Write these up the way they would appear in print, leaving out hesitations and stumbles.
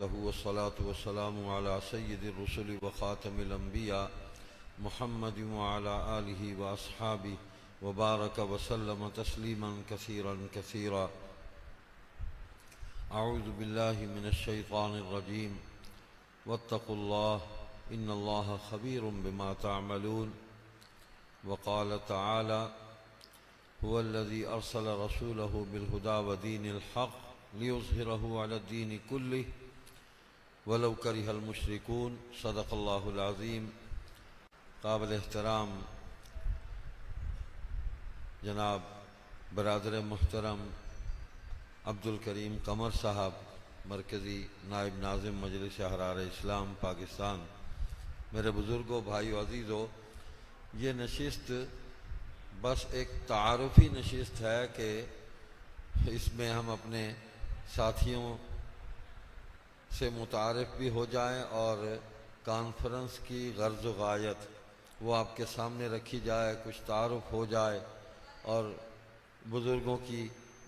له والصلاة والسلام على سيد الرسل وخاتم الأنبياء محمد وعلى آله وأصحابه وبارك وسلم تسليما كثيرا كثيرا. أعوذ بالله من الشيطان الرجيم. واتقوا الله إن الله خبير بما تعملون. وقال تعالى: هو الذي أرسل رسوله بالهدى ودين الحق ليظهره على الدين كله ولو كره المشركون. صدق الله العظيم. قابل احترام جناب برادر محترم عبدالکریم قمر صاحب، مرکزی نائب ناظم مجلس احرار اسلام پاکستان، میرے بزرگوں، بھائیو، عزیزو، یہ نشست بس ایک تعارفی نشست ہے کہ اس میں ہم اپنے ساتھیوں سے متعارف بھی ہو جائیں اور کانفرنس کی غرض و غایت وہ آپ کے سامنے رکھی جائے، کچھ تعارف ہو جائے اور بزرگوں کی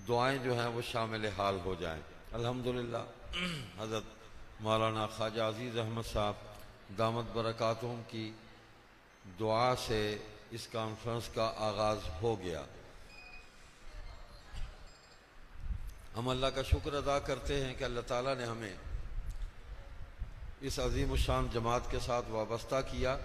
دعائیں جو ہیں وہ شامل حال ہو جائیں. الحمدللہ حضرت مولانا خواجہ عزیز احمد صاحب دامت برکاتہم کی دعا سے اس کانفرنس کا آغاز ہو گیا. ہم اللہ کا شکر ادا کرتے ہیں کہ اللہ تعالیٰ نے ہمیں اس عظیم الشان جماعت کے ساتھ وابستہ کیا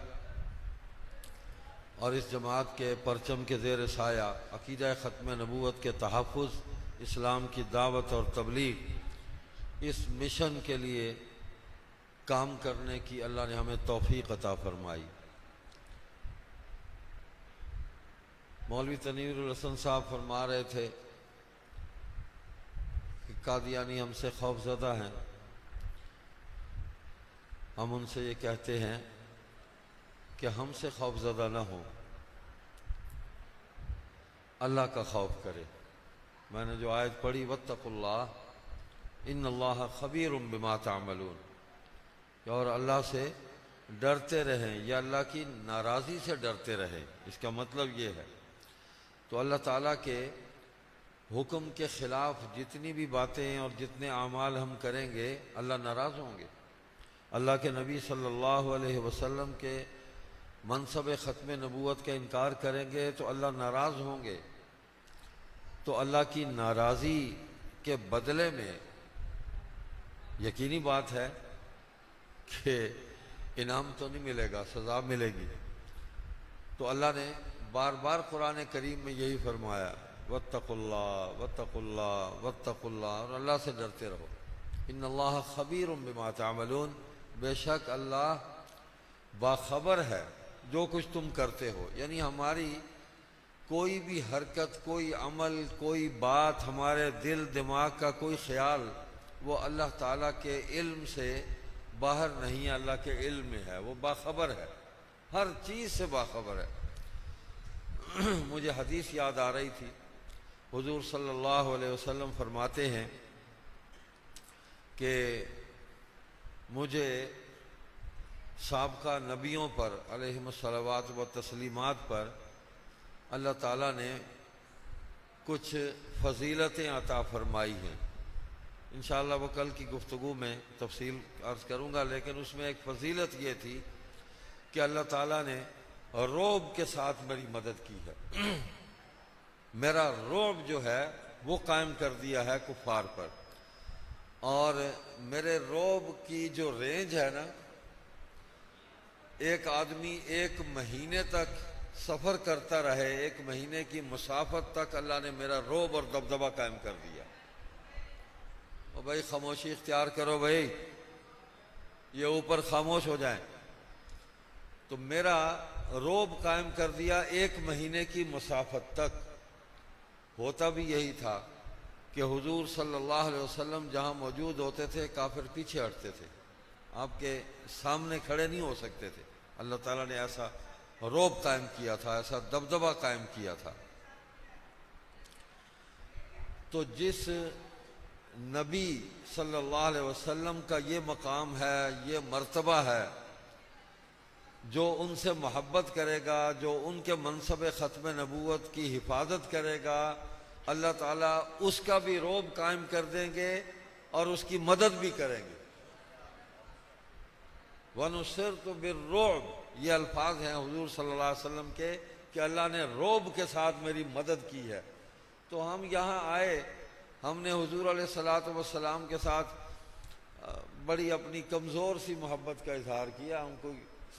اور اس جماعت کے پرچم کے زیر سایہ عقیدہ ختم نبوت کے تحفظ، اسلام کی دعوت اور تبلیغ، اس مشن کے لیے کام کرنے کی اللہ نے ہمیں توفیق عطا فرمائی. مولوی تنویر الحسن صاحب فرما رہے تھے کہ قادیانی ہم سے خوف زدہ ہیں. ہم ان سے یہ کہتے ہیں کہ ہم سے خوف زدہ نہ ہو، اللہ کا خوف کرے. میں نے جو آیت پڑھی واتقوا اللہ ان اللہ خبیر بما تعملون، اور اللہ سے ڈرتے رہیں یا اللہ کی ناراضی سے ڈرتے رہیں، اس کا مطلب یہ ہے. تو اللہ تعالیٰ کے حکم کے خلاف جتنی بھی باتیں اور جتنے اعمال ہم کریں گے اللہ ناراض ہوں گے. اللہ کے نبی صلی اللہ علیہ وسلم کے منصب ختم نبوت کا انکار کریں گے تو اللہ ناراض ہوں گے. تو اللہ کی ناراضی کے بدلے میں یقینی بات ہے کہ انعام تو نہیں ملے گا، سزا ملے گی. تو اللہ نے بار بار قرآن کریم میں یہی فرمایا واتقوا اللہ واتقوا اللہ واتقوا اللہ، اور اللہ سے ڈرتے رہو. ان اللہ خبیر بما تعملون، بے شک اللہ باخبر ہے جو کچھ تم کرتے ہو. یعنی ہماری کوئی بھی حرکت، کوئی عمل، کوئی بات، ہمارے دل دماغ کا کوئی خیال وہ اللہ تعالیٰ کے علم سے باہر نہیں ہے، اللہ کے علم میں ہے. وہ باخبر ہے، ہر چیز سے باخبر ہے. مجھے حدیث یاد آ رہی تھی. حضور صلی اللہ علیہ وسلم فرماتے ہیں کہ مجھے سابقہ نبیوں پر علیہم الصلوات و تسلیمات پر اللہ تعالیٰ نے کچھ فضیلتیں عطا فرمائی ہیں. انشاءاللہ وہ کل کی گفتگو میں تفصیل عرض کروں گا، لیکن اس میں ایک فضیلت یہ تھی کہ اللہ تعالیٰ نے رعب کے ساتھ میری مدد کی ہے. میرا رعب جو ہے وہ قائم کر دیا ہے کفار پر، اور میرے رعب کی جو رینج ہے نا، ایک آدمی ایک مہینے تک سفر کرتا رہے، ایک مہینے کی مسافت تک اللہ نے میرا رعب اور دبدبہ قائم کر دیا. اور بھائی خاموشی اختیار کرو، بھائی یہ اوپر خاموش ہو جائیں. تو میرا رعب قائم کر دیا ایک مہینے کی مسافت تک. ہوتا بھی یہی تھا کہ حضور صلی اللہ علیہ وسلم جہاں موجود ہوتے تھے کافر پیچھے ہٹتے تھے، آپ کے سامنے کھڑے نہیں ہو سکتے تھے. اللہ تعالیٰ نے ایسا رعب قائم کیا تھا، ایسا دبدبہ قائم کیا تھا. تو جس نبی صلی اللہ علیہ وسلم کا یہ مقام ہے، یہ مرتبہ ہے، جو ان سے محبت کرے گا، جو ان کے منصب ختم نبوت کی حفاظت کرے گا، اللہ تعالیٰ اس کا بھی رعب قائم کر دیں گے اور اس کی مدد بھی کریں گے. وَنُصِرْتُ بِالرُّعْبِ، یہ الفاظ ہیں حضور صلی اللہ علیہ وسلم کے کہ اللہ نے رعب کے ساتھ میری مدد کی ہے۔ تو ہم یہاں آئے، ہم نے حضور علیہ الصلوۃ والسلام کے ساتھ بڑی اپنی کمزور سی محبت کا اظہار کیا۔ ہم کو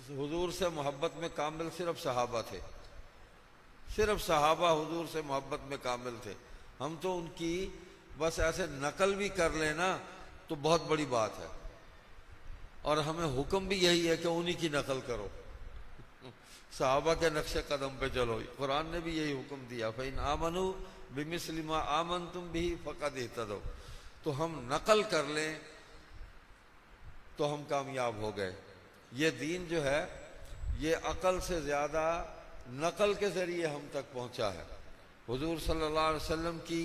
حضور سے محبت میں کامل صرف صحابہ تھے، صرف صحابہ حضور سے محبت میں کامل تھے۔ ہم تو ان کی بس ایسے نقل بھی کر لینا تو بہت بڑی بات ہے، اور ہمیں حکم بھی یہی ہے کہ انہی کی نقل کرو، صحابہ کے نقش قدم پہ چلو۔ قرآن نے بھی یہی حکم دیا، فَإِنْ آمَنُوا بِمِثْلِ مَا آمَنْتُمْ بِهِ فَقَدِ اهْتَدَوْا۔ تو ہم نقل کر لیں تو ہم کامیاب ہو گئے۔ یہ دین جو ہے یہ عقل سے زیادہ نقل کے ذریعے ہم تک پہنچا ہے۔ حضور صلی اللہ علیہ وسلم کی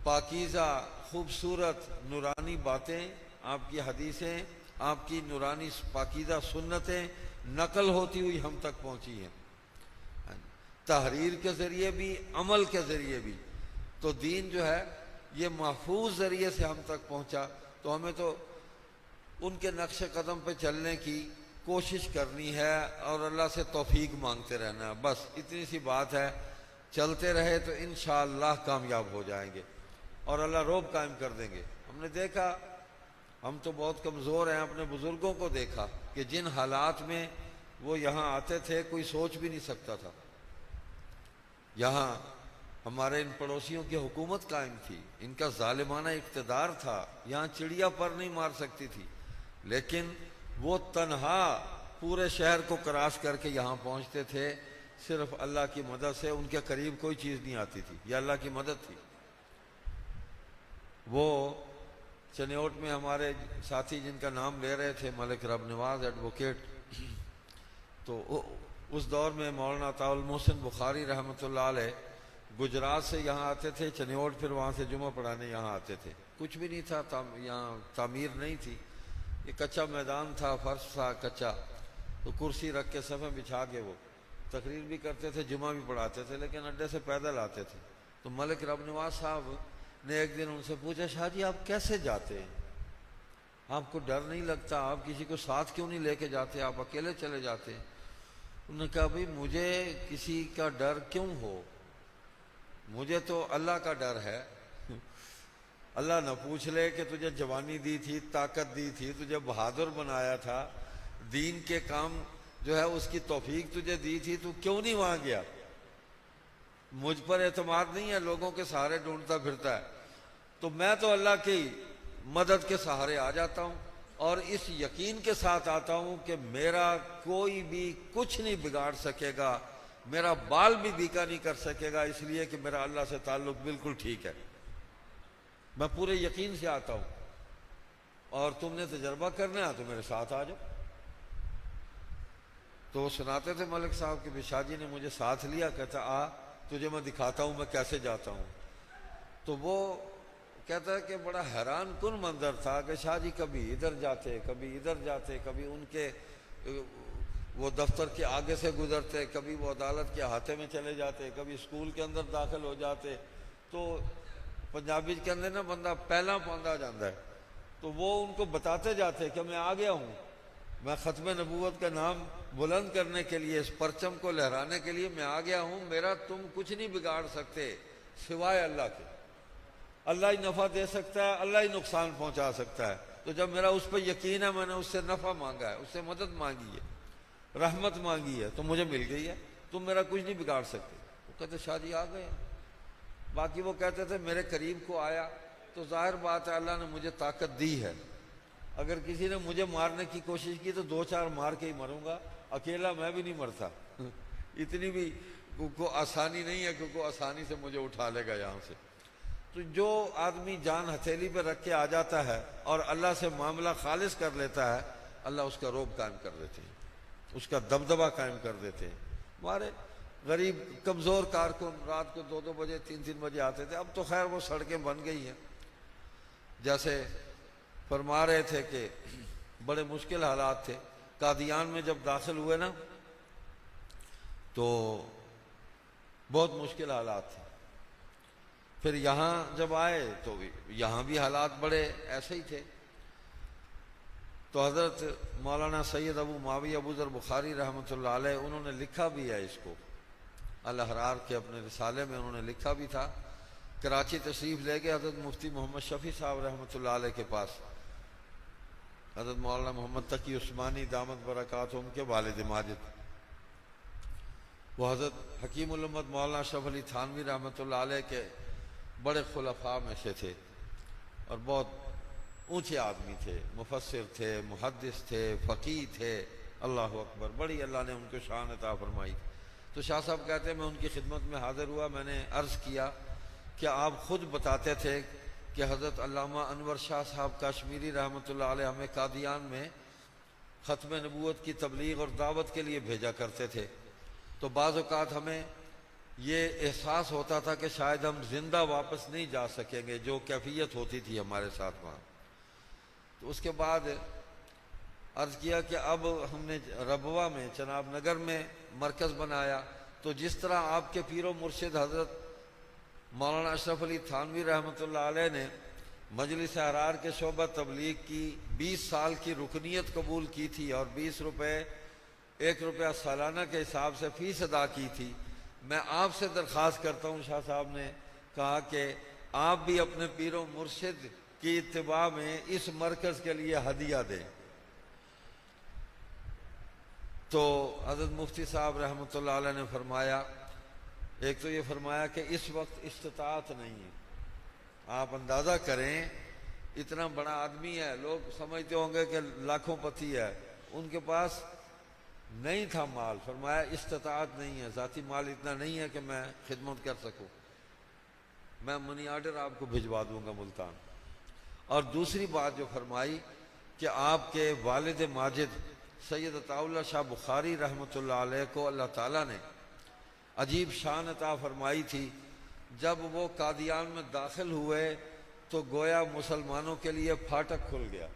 پاکیزہ خوبصورت نورانی باتیں، آپ کی حدیثیں، آپ کی نورانی پاکیزہ سنتیں نقل ہوتی ہوئی ہم تک پہنچی ہیں، تحریر کے ذریعے بھی، عمل کے ذریعے بھی۔ تو دین جو ہے یہ محفوظ ذریعے سے ہم تک پہنچا، تو ہمیں تو ان کے نقش قدم پہ چلنے کی کوشش کرنی ہے اور اللہ سے توفیق مانگتے رہنا ہے، بس اتنی سی بات ہے۔ چلتے رہے تو انشاءاللہ کامیاب ہو جائیں گے اور اللہ رعب قائم کر دیں گے۔ ہم نے دیکھا، ہم تو بہت کمزور ہیں، اپنے بزرگوں کو دیکھا کہ جن حالات میں وہ یہاں آتے تھے کوئی سوچ بھی نہیں سکتا تھا۔ یہاں ہمارے ان پڑوسیوں کی حکومت قائم تھی، ان کا ظالمانہ اقتدار تھا، یہاں چڑیا پر نہیں مار سکتی تھی، لیکن وہ تنہا پورے شہر کو کراس کر کے یہاں پہنچتے تھے، صرف اللہ کی مدد سے۔ ان کے قریب کوئی چیز نہیں آتی تھی، یہ اللہ کی مدد تھی۔ وہ چنیوٹ میں ہمارے ساتھی جن کا نام لے رہے تھے، ملک رب نواز ایڈوکیٹ، تو اس دور میں مولانا عطاء المحسن بخاری رحمۃ اللہ علیہ گجرات سے یہاں آتے تھے چنیوٹ، پھر وہاں سے جمعہ پڑھانے یہاں آتے تھے۔ کچھ بھی نہیں تھا، یہاں تعمیر نہیں تھی، یہ کچا میدان تھا، فرش تھا کچا، تو کرسی رکھ کے صفیں بچھا کے وہ تقریر بھی کرتے تھے، جمعہ بھی پڑھاتے تھے، لیکن اڈے سے پیدل آتے تھے۔ تو ملک رب نواز صاحب نے ایک دن ان سے پوچھا، شاہ جی آپ کیسے جاتے ہیں؟ آپ کو ڈر نہیں لگتا؟ آپ کسی کو ساتھ کیوں نہیں لے کے جاتے؟ آپ اکیلے چلے جاتے ہیں؟ انہوں نے کہا بھئی مجھے کسی کا ڈر کیوں ہو، مجھے تو اللہ کا ڈر ہے۔ اللہ نہ پوچھ لے کہ تجھے جوانی دی تھی، طاقت دی تھی، تجھے بہادر بنایا تھا، دین کے کام جو ہے اس کی توفیق تجھے دی تھی، تو کیوں نہیں وہاں گیا؟ مجھ پر اعتماد نہیں ہے، لوگوں کے سہارے ڈھونڈتا پھرتا ہے۔ تو میں تو اللہ کی مدد کے سہارے آ جاتا ہوں، اور اس یقین کے ساتھ آتا ہوں کہ میرا کوئی بھی کچھ نہیں بگاڑ سکے گا، میرا بال بھی بیکا نہیں کر سکے گا، اس لیے کہ میرا اللہ سے تعلق بالکل ٹھیک ہے۔ میں پورے یقین سے آتا ہوں، اور تم نے تجربہ کرنا ہے تو میرے ساتھ آ جاؤ۔ تو وہ سناتے تھے ملک صاحب کہ شاہ جی نے مجھے ساتھ لیا، کہتا آ تجھے میں دکھاتا ہوں میں کیسے جاتا ہوں۔ تو وہ کہتا ہے کہ بڑا حیران کن منظر تھا کہ شاہ جی کبھی ادھر جاتے، کبھی ادھر جاتے، کبھی ان کے وہ دفتر کے آگے سے گزرتے، کبھی وہ عدالت کے احاطے میں چلے جاتے، کبھی اسکول کے اندر داخل ہو جاتے۔ تو پنجابی کے اندر نا بندہ پہلا پاندہ جاندہ ہے، تو وہ ان کو بتاتے جاتے کہ میں آ گیا ہوں، میں ختم نبوت کا نام بلند کرنے کے لیے، اس پرچم کو لہرانے کے لیے میں آ گیا ہوں، میرا تم کچھ نہیں بگاڑ سکتے سوائے اللہ کے۔ اللہ ہی نفع دے سکتا ہے، اللہ ہی نقصان پہنچا سکتا ہے۔ تو جب میرا اس پہ یقین ہے، میں نے اس سے نفع مانگا ہے، اس سے مدد مانگی ہے، رحمت مانگی ہے، تو مجھے مل گئی ہے، تم میرا کچھ نہیں بگاڑ سکتے۔ وہ کہتے شاہ جی آ گئے۔ باقی وہ کہتے تھے میرے قریب کو آیا تو ظاہر بات ہے اللہ نے مجھے طاقت دی ہے، اگر کسی نے مجھے مارنے کی کوشش کی تو 2-4 مار کے ہی مروں گا، اکیلا میں بھی نہیں مرتا۔ اتنی بھی کو آسانی نہیں ہے کہ کوئی آسانی سے مجھے اٹھا لے گا یہاں سے۔ تو جو آدمی جان ہتھیلی پہ رکھ کے آ جاتا ہے اور اللہ سے معاملہ خالص کر لیتا ہے، اللہ اس کا رعب قائم کر دیتے ہیں، اس کا دبدبہ قائم کر دیتے ہیں۔ ہمارے غریب کمزور کارکن رات کو 2-2 بجے 3-3 بجے آتے تھے، اب تو خیر وہ سڑکیں بن گئی ہیں۔ جیسے فرما رہے تھے کہ بڑے مشکل حالات تھے، قادیان میں جب داخل ہوئے نا تو بہت مشکل حالات تھے، پھر یہاں جب آئے تو یہاں بھی حالات بڑے ایسے ہی تھے۔ تو حضرت مولانا سید ابو معاویہ ابو ذر بخاری رحمۃ اللہ علیہ انہوں نے لکھا بھی ہے اس کو، الاحرار کے اپنے رسالے میں انہوں نے لکھا بھی تھا۔ کراچی تشریف لے گئے حضرت مفتی محمد شفیع صاحب رحمۃ اللہ علیہ کے پاس، حضرت مولانا محمد تقی عثمانی دامت برکاتہم کے والد ماجد، وہ حضرت حکیم الامت مولانا اشرف علی تھانوی رحمۃ اللہ علیہ کے بڑے خلفاء میں سے تھے اور بہت اونچے آدمی تھے، مفسر تھے، محدث تھے، فقیہ تھے، اللہ اکبر، بڑی اللہ نے ان کو شان عطا فرمائی۔ تو شاہ صاحب کہتے ہیں میں ان کی خدمت میں حاضر ہوا، میں نے عرض کیا کہ آپ خود بتاتے تھے کہ حضرت علامہ انور شاہ صاحب کاشمیری رحمۃ اللہ علیہ ہمیں قادیان میں ختم نبوت کی تبلیغ اور دعوت کے لیے بھیجا کرتے تھے، تو بعض اوقات ہمیں یہ احساس ہوتا تھا کہ شاید ہم زندہ واپس نہیں جا سکیں گے، جو کیفیت ہوتی تھی ہمارے ساتھ وہاں۔ تو اس کے بعد عرض کیا کہ اب ہم نے ربوہ میں چناب نگر میں مرکز بنایا، تو جس طرح آپ کے پیر و مرشد حضرت مولانا اشرف علی تھانوی رحمۃ اللہ علیہ نے مجلس احرار کے شعبہ تبلیغ کی 20 سال کی رکنیت قبول کی تھی اور 20 روپے 1 روپیہ سالانہ کے حساب سے فیس ادا کی تھی، میں آپ سے درخواست کرتا ہوں، شاہ صاحب نے کہا کہ آپ بھی اپنے پیر و مرشد کی اتباع میں اس مرکز کے لیے ہدیہ دیں۔ تو حضرت مفتی صاحب رحمۃ اللہ علیہ نے فرمایا، ایک تو یہ فرمایا کہ اس وقت استطاعت نہیں ہے، آپ اندازہ کریں اتنا بڑا آدمی ہے، لوگ سمجھتے ہوں گے کہ لاکھوں پتی ہے، ان کے پاس نہیں تھا مال، فرمایا استطاعت نہیں ہے، ذاتی مال اتنا نہیں ہے کہ میں خدمت کر سکوں، میں منی آرڈر آپ کو بھجوا دوں گا ملتان۔ اور دوسری بات جو فرمائی کہ آپ کے والد ماجد سید عطا اللہ شاہ بخاری رحمۃ اللہ علیہ کو اللہ تعالیٰ نے عجیب شان عطا فرمائی تھی، جب وہ قادیان میں داخل ہوئے تو گویا مسلمانوں کے لیے پھاٹک کھل گیا،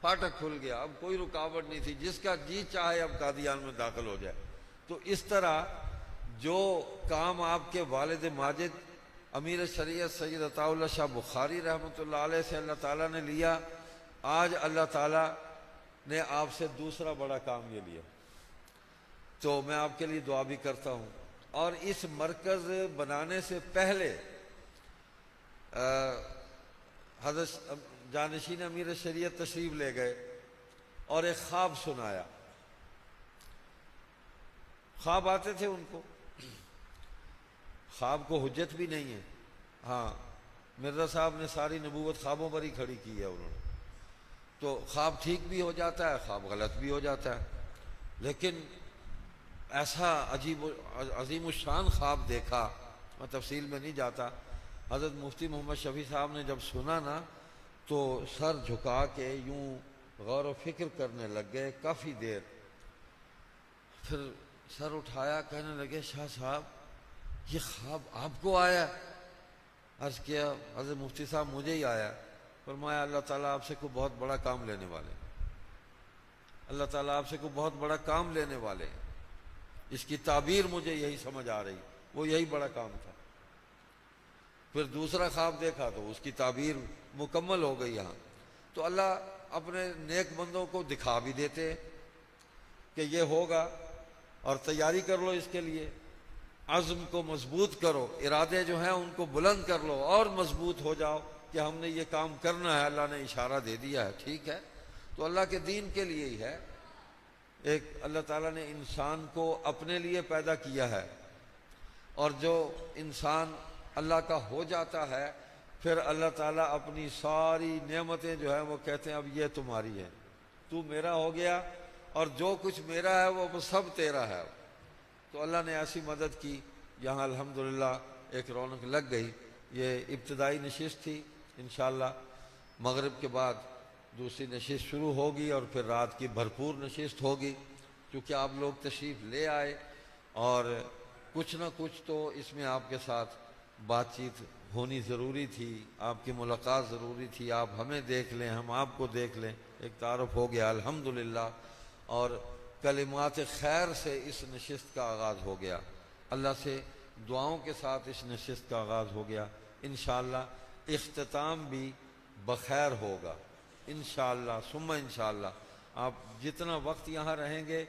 پھاٹک کھل گیا، اب کوئی رکاوٹ نہیں تھی، جس کا جی چاہے اب قادیان میں داخل ہو جائے۔ تو اس طرح جو کام آپ کے والد ماجد امیر شریعت سید عطا اللہ شاہ بخاری رحمۃ اللہ علیہ سے اللہ تعالیٰ نے لیا، آج اللہ تعالیٰ نے آپ سے دوسرا بڑا کام یہ لیا، تو میں آپ کے لیے دعا بھی کرتا ہوں۔ اور اس مرکز بنانے سے پہلے حضرت جانشین امیر شریعت تشریف لے گئے اور ایک خواب سنایا، خواب آتے تھے ان کو، خواب کو حجت بھی نہیں ہے، ہاں مرزا صاحب نے ساری نبوت خوابوں پر ہی کھڑی کی ہے انہوں نے، تو خواب ٹھیک بھی ہو جاتا ہے، خواب غلط بھی ہو جاتا ہے، لیکن ایسا عجیب عظیم الشان خواب دیکھا، میں تفصیل میں نہیں جاتا، حضرت مفتی محمد شفیع صاحب نے جب سنا نا تو سر جھکا کے یوں غور و فکر کرنے لگ گئے کافی دیر، پھر سر اٹھایا، کہنے لگے شاہ صاحب یہ خواب آپ کو آیا؟ عرض کیا حضرت مفتی صاحب مجھے ہی آیا۔ فرمایا اللہ تعالیٰ آپ سے کوئی بہت بڑا کام لینے والے، اللہ تعالیٰ آپ سے کوئی بہت بڑا کام لینے والے، اس کی تعبیر مجھے یہی سمجھ آ رہی، وہ یہی بڑا کام تھا۔ پھر دوسرا خواب دیکھا تو اس کی تعبیر مکمل ہو گئی یہاں۔ تو اللہ اپنے نیک بندوں کو دکھا بھی دیتے کہ یہ ہوگا اور تیاری کر لو اس کے لیے، عزم کو مضبوط کرو، ارادے جو ہیں ان کو بلند کر لو اور مضبوط ہو جاؤ کہ ہم نے یہ کام کرنا ہے، اللہ نے اشارہ دے دیا ہے، ٹھیک ہے، تو اللہ کے دین کے لیے ہی ہے۔ ایک اللہ تعالیٰ نے انسان کو اپنے لیے پیدا کیا ہے، اور جو انسان اللہ کا ہو جاتا ہے پھر اللہ تعالیٰ اپنی ساری نعمتیں جو ہیں وہ کہتے ہیں اب یہ تمہاری ہے، تو میرا ہو گیا اور جو کچھ میرا ہے وہ سب تیرا ہے۔ تو اللہ نے ایسی مدد کی، یہاں الحمدللہ ایک رونق لگ گئی۔ یہ ابتدائی نشست تھی، انشاءاللہ مغرب کے بعد دوسری نشست شروع ہوگی اور پھر رات کی بھرپور نشست ہوگی، کیونکہ آپ لوگ تشریف لے آئے اور کچھ نہ کچھ تو اس میں آپ کے ساتھ بات چیت ہونی ضروری تھی، آپ کی ملاقات ضروری تھی، آپ ہمیں دیکھ لیں ہم آپ کو دیکھ لیں، ایک تعارف ہو گیا الحمدللہ، اور کلمات خیر سے اس نشست کا آغاز ہو گیا، اللہ سے دعاؤں کے ساتھ اس نشست کا آغاز ہو گیا، انشاءاللہ اختتام بھی بخیر ہوگا، انشاءاللہ ثم انشاءاللہ آپ جتنا وقت یہاں رہیں گے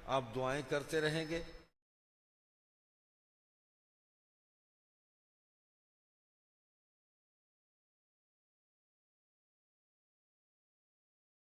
آپ دعائیں کرتے رہیں گے.